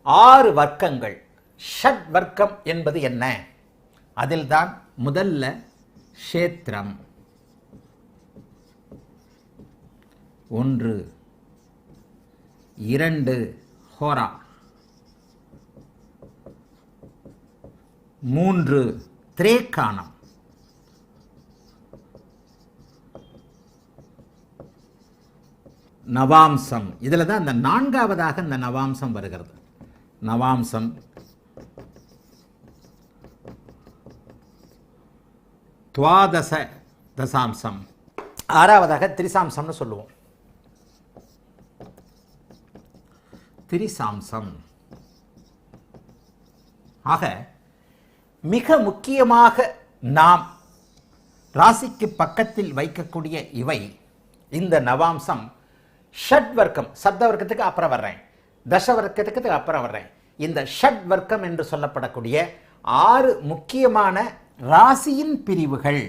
6 வர்க்கங்கள். ஷட் வர்க்கம் என்பது என்ன? அதில்தான் முதல்ல க்ஷேத்திரம் 1, 2 ஹோரா, 3 திரேக்கானம், 4 நவாம்சம். இதில் தான் இந்த 4வதாக இந்த நவாம்சம் வருகிறது. நவாம்சம், துவாதச தசாம்சம், 6வதாக திரிசாம்சம்னு சொல்லுவோம். திரிசாம்சம். ஆக மிக முக்கியமாக நாம் ராசிக்கு பக்கத்தில் வைக்கக்கூடிய இவை இந்த நவாம்சம் ஷட் வர்க்கம். சப்த வர்க்கத்துக்கு அப்புறம் வர்றேன், தச வர்க்கத்துக்கு அப்புறம் வர்றேன். இந்த ஷட் வர்க்கம் என்று சொல்லப்படக்கூடிய 6 முக்கியமான ராசியின் பிரிவுகள்.